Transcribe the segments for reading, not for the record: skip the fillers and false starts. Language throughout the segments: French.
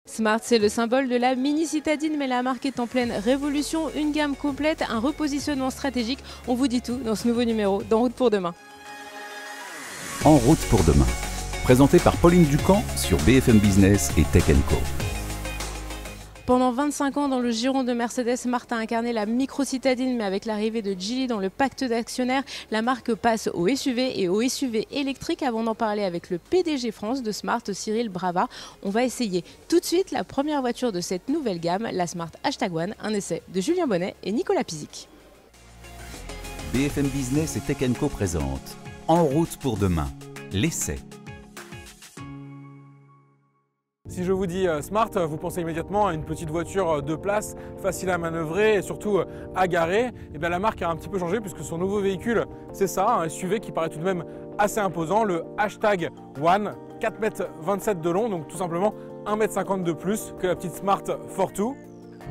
Smart, c'est le symbole de la mini-citadine, mais la marque est en pleine révolution. Une gamme complète, un repositionnement stratégique. On vous dit tout dans ce nouveau numéro d'En route pour demain. En route pour demain, présenté par Pauline Ducamp sur BFM Business et Tech & Co. Pendant 25 ans, dans le giron de Mercedes, Smart a incarné la micro-citadine, mais avec l'arrivée de Geely dans le pacte d'actionnaires, la marque passe au SUV et au SUV électrique. Avant d'en parler avec le PDG France de Smart, Cyril Brava, on va essayer tout de suite la première voiture de cette nouvelle gamme, la Smart #1, un essai de Julien Bonnet et Nicolas Pizic. BFM Business et Tech & Co présente En route pour demain, l'essai. Si je vous dis Smart, vous pensez immédiatement à une petite voiture de place, facile à manœuvrer et surtout à garer. Et bien la marque a un petit peu changé puisque son nouveau véhicule, c'est ça, un SUV qui paraît tout de même assez imposant, le #1, 4,27 m de long, donc tout simplement 1,50 m de plus que la petite Smart Fortwo.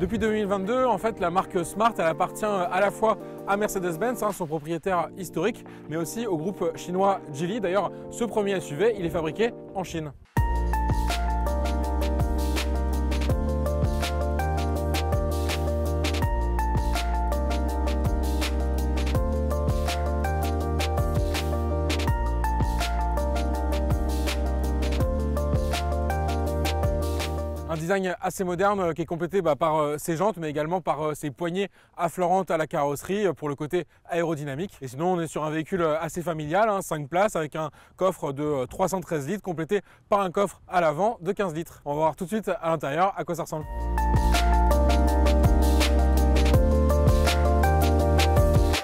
Depuis 2022, en fait, la marque Smart, elle appartient à la fois à Mercedes-Benz, son propriétaire historique, mais aussi au groupe chinois Geely. D'ailleurs, ce premier SUV, il est fabriqué en Chine. Un design assez moderne qui est complété par ses jantes mais également par ses poignées affleurantes à la carrosserie pour le côté aérodynamique. Et sinon on est sur un véhicule assez familial, 5 places avec un coffre de 313 litres complété par un coffre à l'avant de 15 litres. On va voir tout de suite à l'intérieur à quoi ça ressemble.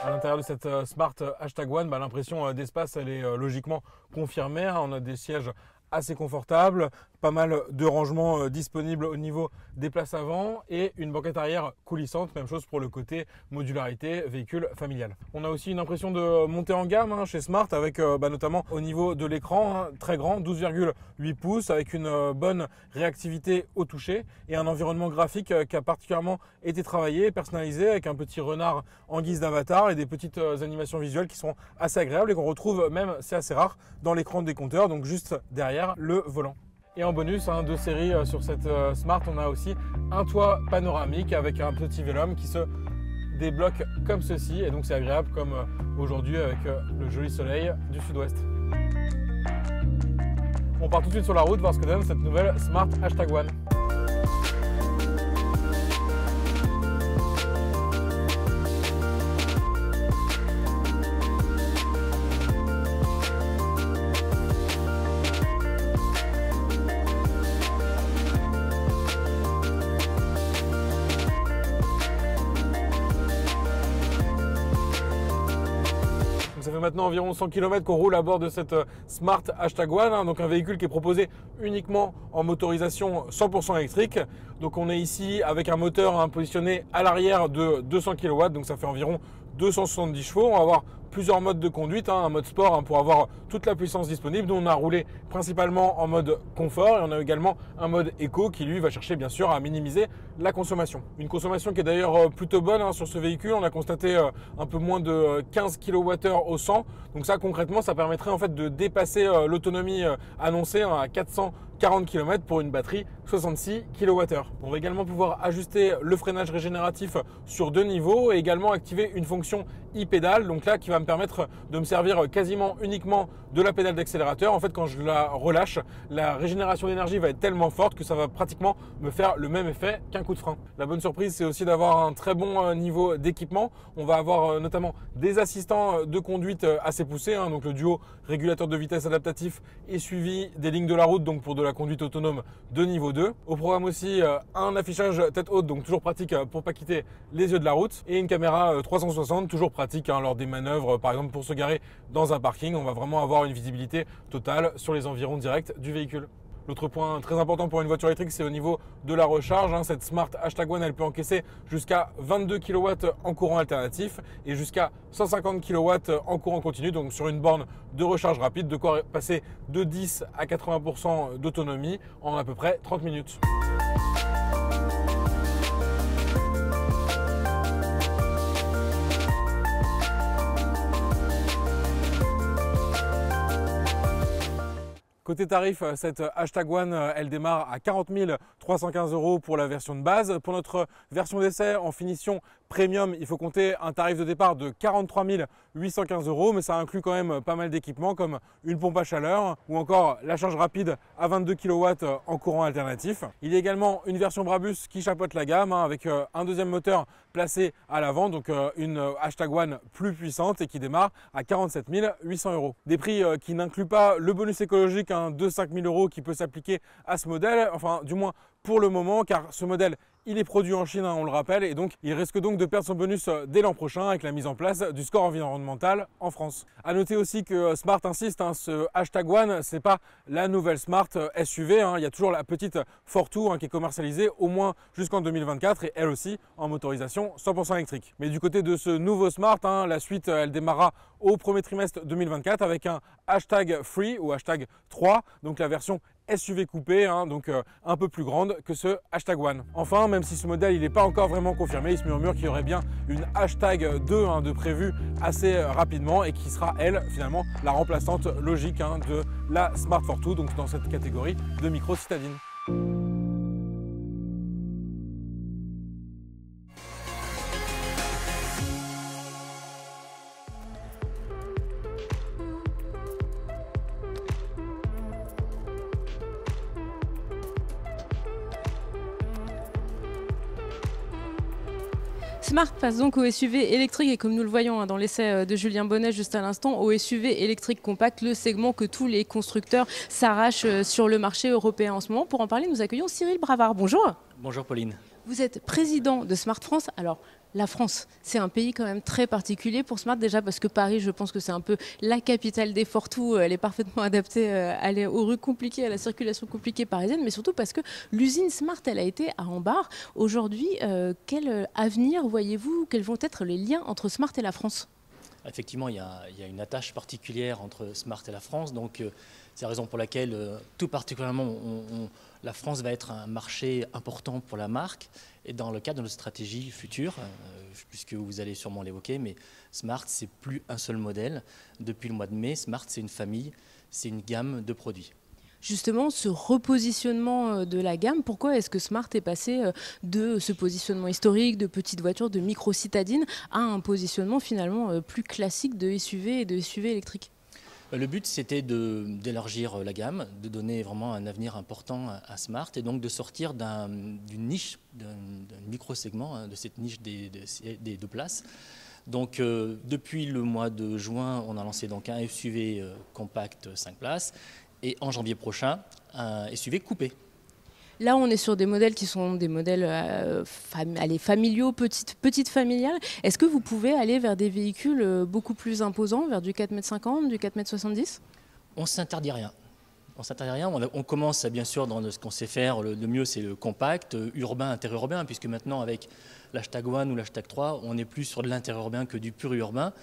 À l'intérieur de cette Smart #1, l'impression d'espace elle est logiquement confirmée. On a des sièges assez confortable, pas mal de rangements disponibles au niveau des places avant et une banquette arrière coulissante, même chose pour le côté modularité véhicule familial. On a aussi une impression de montée en gamme chez Smart avec notamment au niveau de l'écran très grand, 12,8 pouces avec une bonne réactivité au toucher et un environnement graphique qui a particulièrement été travaillé, personnalisé avec un petit renard en guise d'avatar et des petites animations visuelles qui sont assez agréables et qu'on retrouve même, c'est assez rare, dans l'écran des compteurs, donc juste derrière le volant. Et en bonus de série sur cette Smart, on a aussi un toit panoramique avec un petit vélum qui se débloque comme ceci et donc c'est agréable comme aujourd'hui avec le joli soleil du sud-ouest. On part tout de suite sur la route voir ce que donne cette nouvelle Smart #1. Ça fait maintenant environ 100 km qu'on roule à bord de cette Smart #1, donc un véhicule qui est proposé uniquement en motorisation 100% électrique. Donc on est ici avec un moteur positionné à l'arrière de 200 kW, donc ça fait environ 270 chevaux. On va avoir plusieurs modes de conduite, un mode sport pour avoir toute la puissance disponible. Nous on a roulé principalement en mode confort et on a également un mode éco qui lui va chercher bien sûr à minimiser la consommation. Une consommation qui est d'ailleurs plutôt bonne sur ce véhicule. On a constaté un peu moins de 15 kWh au 100. Donc ça concrètement ça permettrait en fait de dépasser l'autonomie annoncée à 440 km pour une batterie 66 kWh. On va également pouvoir ajuster le freinage régénératif sur 2 niveaux et également activer une fonction e-pédale, donc là qui va me permettre de me servir quasiment uniquement de la pédale d'accélérateur. En fait quand je la relâche, la régénération d'énergie va être tellement forte que ça va pratiquement me faire le même effet qu'un coup de frein. La bonne surprise c'est aussi d'avoir un très bon niveau d'équipement. On va avoir notamment des assistants de conduite assez poussés, donc le duo régulateur de vitesse adaptatif et suivi des lignes de la route, donc pour de la conduite autonome de niveau 2. Au programme aussi un affichage tête haute, donc toujours pratique pour pas quitter les yeux de la route, et une caméra 360, toujours pratique lors des manœuvres, par exemple pour se garer dans un parking. On va vraiment avoir une visibilité totale sur les environs directs du véhicule. L'autre point très important pour une voiture électrique, c'est au niveau de la recharge. Cette Smart #1, elle peut encaisser jusqu'à 22 kW en courant alternatif et jusqu'à 150 kW en courant continu. Donc sur une borne de recharge rapide, de quoi passer de 10 à 80% d'autonomie en à peu près 30 minutes. Côté tarif, cette Hashtag One, elle démarre à 40 315 € pour la version de base. Pour notre version d'essai en finition premium, il faut compter un tarif de départ de 43 815 €, mais ça inclut quand même pas mal d'équipements comme une pompe à chaleur ou encore la charge rapide à 22 kW en courant alternatif. Il y a également une version Brabus qui chapeaute la gamme avec un deuxième moteur placé à l'avant, donc une Hashtag One plus puissante et qui démarre à 47 800 €. Des prix qui n'incluent pas le bonus écologique de 5 000 € qui peut s'appliquer à ce modèle, enfin du moins pour le moment, car ce modèle il est produit en Chine, on le rappelle, et donc il risque donc de perdre son bonus dès l'an prochain avec la mise en place du score environnemental en France. A noter aussi que Smart insiste, ce Hashtag One, c'est pas la nouvelle Smart SUV, il y a toujours la petite Fortwo qui est commercialisée au moins jusqu'en 2024 et elle aussi en motorisation 100% électrique. Mais du côté de ce nouveau Smart, la suite elle démarrera au premier trimestre 2024 avec un Hashtag Free ou Hashtag 3, donc la version SUV coupé, donc un peu plus grande que ce Hashtag One. Enfin, même si ce modèle n'est pas encore vraiment confirmé, il se murmure qu'il y aurait bien une Hashtag 2 de prévu assez rapidement et qui sera elle finalement la remplaçante logique de la Smart Fortwo, donc dans cette catégorie de micro citadine. Smart passe donc au SUV électrique et comme nous le voyons dans l'essai de Julien Bonnet juste à l'instant, au SUV électrique compact, le segment que tous les constructeurs s'arrachent sur le marché européen en ce moment. Pour en parler, nous accueillons Cyril Bravard. Bonjour. Bonjour Pauline. Vous êtes président de Smart France. Alors, la France, c'est un pays quand même très particulier pour Smart, déjà parce que Paris, je pense que c'est un peu la capitale des Fortwo. Elle est parfaitement adaptée aux rues compliquées, à la circulation compliquée parisienne, mais surtout parce que l'usine Smart, elle a été à Ambar. Aujourd'hui, quel avenir voyez-vous? Quels vont être les liens entre Smart et la France? Effectivement, il y a une attache particulière entre Smart et la France. Donc, c'est la raison pour laquelle, tout particulièrement, la France va être un marché important pour la marque. Et dans le cadre de notre stratégie future, puisque vous allez sûrement l'évoquer, mais Smart, c'est plus un seul modèle. Depuis le mois de mai, Smart, c'est une famille, c'est une gamme de produits. Justement, ce repositionnement de la gamme, pourquoi est-ce que Smart est passé de ce positionnement historique de petites voitures, de micro-citadines, à un positionnement finalement plus classique de SUV et de SUV électrique? Le but, c'était d'élargir la gamme, de donner vraiment un avenir important à Smart et donc de sortir d'une niche, d'un micro-segment, de cette niche des deux places. Donc, depuis le mois de juin, on a lancé donc un SUV compact 5 places et en janvier prochain, un SUV coupé. Là, on est sur des modèles qui sont des modèles familiaux, petites familiales. Est-ce que vous pouvez aller vers des véhicules beaucoup plus imposants, vers du 4,50 m, du 4,70 m? On ne s'interdit rien. On s'interdit rien. On commence bien sûr dans ce qu'on sait faire. Le mieux, c'est le compact, urbain, interurbain, puisque maintenant, avec l'Hashtag One ou l'Hashtag 3, on est plus sur de l'interurbain que du pur urbain.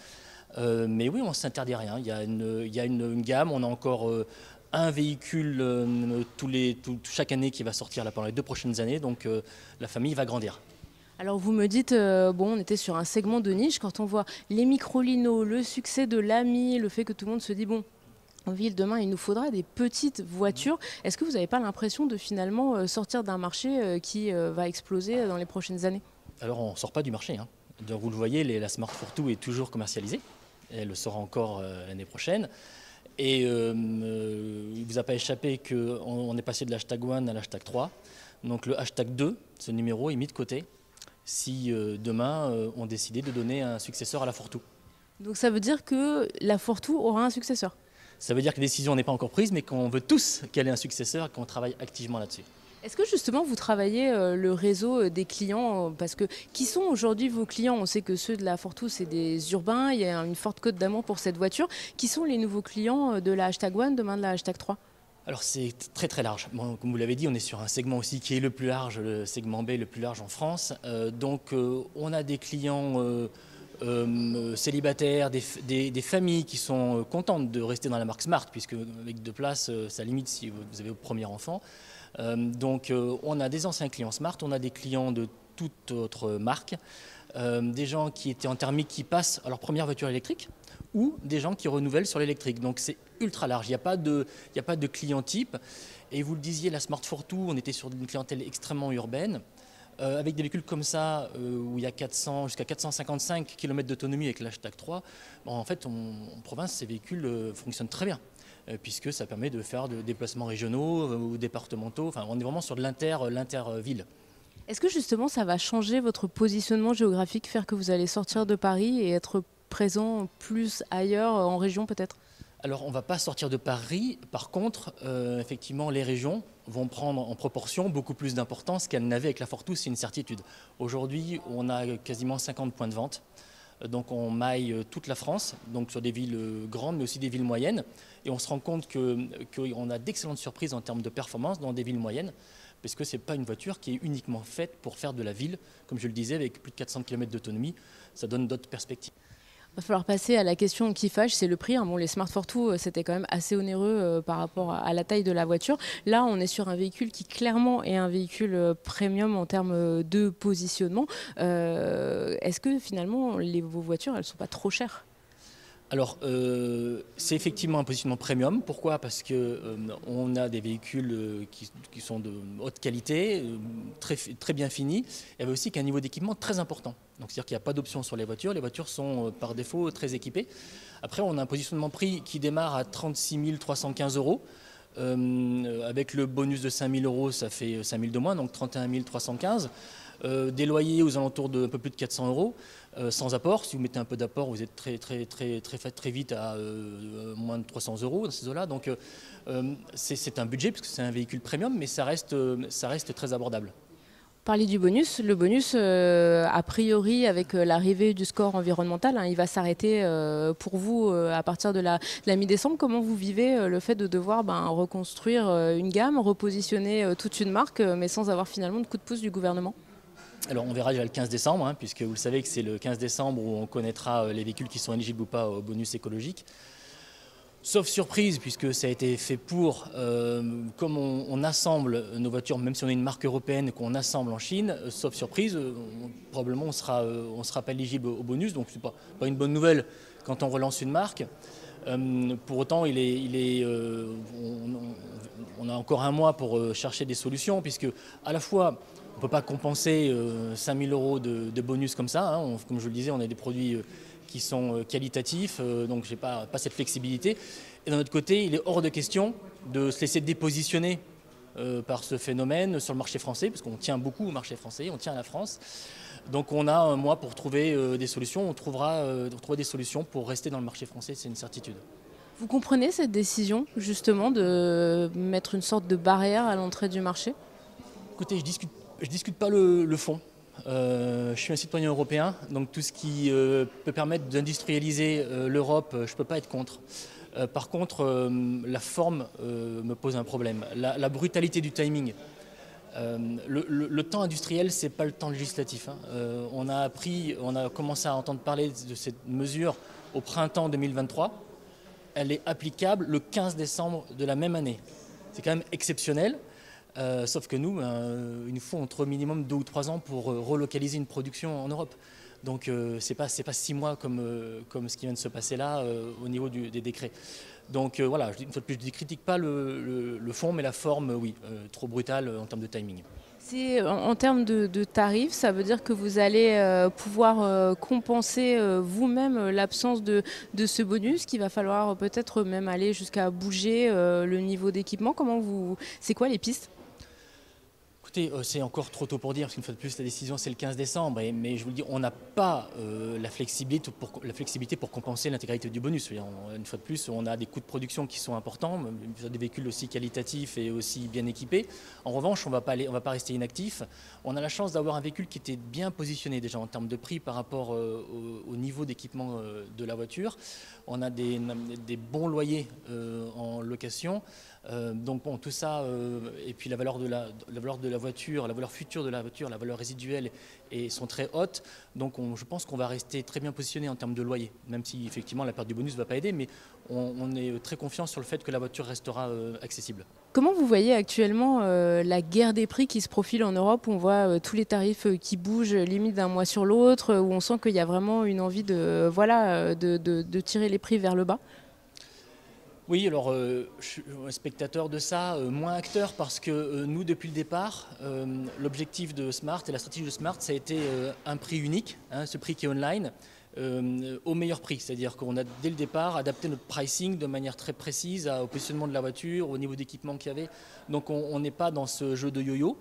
Mais oui, on ne s'interdit rien. Il y a une gamme. On a encore un véhicule chaque année qui va sortir là, pendant les 2 prochaines années, donc la famille va grandir. Alors vous me dites, on était sur un segment de niche, quand on voit les micro-linos, le succès de l'Ami, le fait que tout le monde se dit, bon, en ville demain il nous faudra des petites voitures, est-ce que vous n'avez pas l'impression de finalement sortir d'un marché qui va exploser dans les prochaines années? Alors on ne sort pas du marché, Donc, vous le voyez, la Smart Fortwo est toujours commercialisée, elle le sera encore l'année prochaine. Et il ne vous a pas échappé qu'on est passé de l'Hashtag One à l'Hashtag 3. Donc le Hashtag 2, ce numéro est mis de côté si demain on décidait de donner un successeur à la Fortwo. Donc ça veut dire que la Fortwo aura un successeur? Ça veut dire que la décision n'est pas encore prise, mais qu'on veut tous qu'elle ait un successeur et qu'on travaille activement là-dessus. Est-ce que justement vous travaillez le réseau des clients, parce que qui sont aujourd'hui vos clients? On sait que ceux de la Fortwo c'est des urbains, il y a une forte cote d'amour pour cette voiture. Qui sont les nouveaux clients de la Hashtag One, demain de la Hashtag 3? Alors c'est très très large. Bon, comme vous l'avez dit, on est sur un segment aussi qui est le plus large, le segment B le plus large en France. Donc on a des clients célibataires, des familles qui sont contentes de rester dans la marque Smart, puisque avec 2 places, ça limite si vous avez votre premier enfant. Donc on a des anciens clients Smart, on a des clients de toute autre marque, des gens qui étaient en thermique qui passent à leur première voiture électrique ou des gens qui renouvellent sur l'électrique. Donc c'est ultra large, il n'y a pas de client type. Et vous le disiez, la Smart Fortwo, on était sur une clientèle extrêmement urbaine. Avec des véhicules comme ça, où il y a 400 jusqu'à 455 km d'autonomie avec l'Hashtag 3, bon, en fait, en province, ces véhicules fonctionnent très bien, puisque ça permet de faire des déplacements régionaux ou départementaux. Enfin, on est vraiment sur de l'inter-ville. Est-ce que justement ça va changer votre positionnement géographique, faire que vous allez sortir de Paris et être présent plus ailleurs, en région peut-être? Alors, on ne va pas sortir de Paris. Par contre, effectivement, les régions vont prendre en proportion beaucoup plus d'importance qu'elles n'avaient avec la Fortwo, c'est une certitude. Aujourd'hui, on a quasiment 50 points de vente. Donc, on maille toute la France, donc sur des villes grandes, mais aussi des villes moyennes. Et on se rend compte qu'on a d'excellentes surprises en termes de performance dans des villes moyennes, parce que ce n'est pas une voiture qui est uniquement faite pour faire de la ville. Comme je le disais, avec plus de 400 km d'autonomie, ça donne d'autres perspectives. Il va falloir passer à la question qui fâche, c'est le prix. Bon, les Smart Fortwo, c'était quand même assez onéreux par rapport à la taille de la voiture. Là, on est sur un véhicule qui clairement est un véhicule premium en termes de positionnement. Est-ce que finalement, vos voitures, elles ne sont pas trop chères ? Alors, c'est effectivement un positionnement premium. Pourquoi ? Parce qu'on a des véhicules qui sont de haute qualité, très bien finis, et aussi qu'un niveau d'équipement très important. Donc, c'est-à-dire qu'il n'y a pas d'option sur les voitures. Les voitures sont par défaut très équipées. Après, on a un positionnement prix qui démarre à 36 315 €. Avec le bonus de 5 000 €, ça fait 5 000 de moins, donc 31 315. Des loyers aux alentours de un peu plus de 400 €, sans apport. Si vous mettez un peu d'apport, vous êtes très vite à moins de 300 € dans ces eaux-là. Donc c'est un budget, parce que c'est un véhicule premium, mais ça reste très abordable. Parler du bonus, le bonus, a priori, avec l'arrivée du score environnemental, il va s'arrêter pour vous à partir de la mi-décembre. Comment vous vivez le fait de devoir reconstruire une gamme, repositionner toute une marque, mais sans avoir finalement de coup de pouce du gouvernement ? Alors on verra déjà le 15 décembre, puisque vous le savez que c'est le 15 décembre où on connaîtra les véhicules qui sont éligibles ou pas au bonus écologique. Sauf surprise, puisque ça a été fait pour, comme on assemble nos voitures, même si on est une marque européenne qu'on assemble en Chine, sauf surprise, probablement on sera pas éligible au bonus, donc c'est pas une bonne nouvelle quand on relance une marque. Pour autant, on a encore un mois pour chercher des solutions, puisque à la fois on ne peut pas compenser 5 000 € de bonus comme ça. Comme je le disais, on a des produits qui sont qualitatifs, donc je n'ai pas cette flexibilité. Et d'un autre côté, il est hors de question de se laisser dépositionner par ce phénomène sur le marché français, parce qu'on tient beaucoup au marché français, on tient à la France. Donc on a un mois pour trouver des solutions, on trouvera des solutions pour rester dans le marché français, c'est une certitude. Vous comprenez cette décision, justement, de mettre une sorte de barrière à l'entrée du marché ? Écoutez, je discute pas le fond. Je suis un citoyen européen, donc tout ce qui peut permettre d'industrialiser l'Europe, je ne peux pas être contre. Par contre, la forme me pose un problème. La brutalité du timing. Le temps industriel, ce n'est pas le temps législatif. On a commencé à entendre parler de cette mesure au printemps 2023. Elle est applicable le 15 décembre de la même année. C'est quand même exceptionnel. Sauf que nous, il nous faut entre minimum 2 ou 3 ans pour relocaliser une production en Europe. Donc c'est pas 6 mois comme ce qui vient de se passer là au niveau des décrets. Donc voilà, une fois de plus, je ne critique pas le fond, mais la forme, oui, trop brutale en termes de timing. En termes de tarifs, ça veut dire que vous allez pouvoir compenser vous-même l'absence de ce bonus, qu'il va falloir peut-être même aller jusqu'à bouger le niveau d'équipement. C'est quoi les pistes ? Écoutez, c'est encore trop tôt pour dire, parce qu'une fois de plus, la décision c'est le 15 décembre, mais je vous le dis, on n'a pas la flexibilité pour compenser l'intégralité du bonus. Une fois de plus, on a des coûts de production qui sont importants, des véhicules aussi qualitatifs et aussi bien équipés. En revanche, on ne va pas rester inactif. On a la chance d'avoir un véhicule qui était bien positionné déjà en termes de prix par rapport au niveau d'équipement de la voiture. On a des bons loyers en location. Donc bon, tout ça, et puis la valeur de la voiture, la valeur future de la voiture, la valeur résiduelle sont très hautes. Donc je pense qu'on va rester très bien positionné en termes de loyer, même si effectivement la perte du bonus ne va pas aider, mais on est très confiant sur le fait que la voiture restera accessible. Comment vous voyez actuellement la guerre des prix qui se profile en Europe, où on voit tous les tarifs qui bougent limite d'un mois sur l'autre, où on sent qu'il y a vraiment une envie de tirer les prix vers le bas? Oui, alors je suis spectateur de ça, moins acteur, parce que nous, depuis le départ, l'objectif de Smart et la stratégie de Smart, ça a été un prix unique, hein, ce prix qui est online, au meilleur prix. C'est-à-dire qu'on a, dès le départ, adapté notre pricing de manière très précise au positionnement de la voiture, au niveau d'équipement qu'il y avait. Donc on n'est pas dans ce jeu de yo-yo.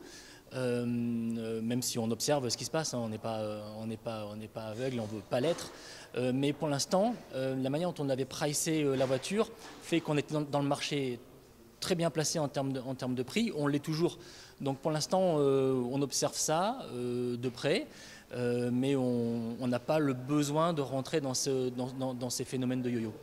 Même si on observe ce qui se passe, hein, on n'est pas aveugle, on ne veut pas l'être. Mais pour l'instant, la manière dont on avait pricé la voiture fait qu'on était dans le marché très bien placé en termes de prix. On l'est toujours. Donc pour l'instant, on observe ça de près, mais on n'a pas le besoin de rentrer dans ces phénomènes de yo-yo.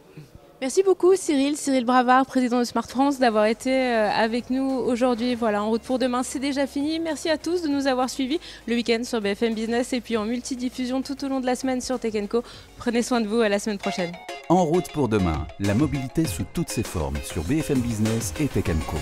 Merci beaucoup Cyril Bravard, président de Smart France, d'avoir été avec nous aujourd'hui. Voilà, En route pour demain, c'est déjà fini. Merci à tous de nous avoir suivis le week-end sur BFM Business et puis en multidiffusion tout au long de la semaine sur Tech & Co. Prenez soin de vous, à la semaine prochaine. En route pour demain, la mobilité sous toutes ses formes sur BFM Business et Tech & Co.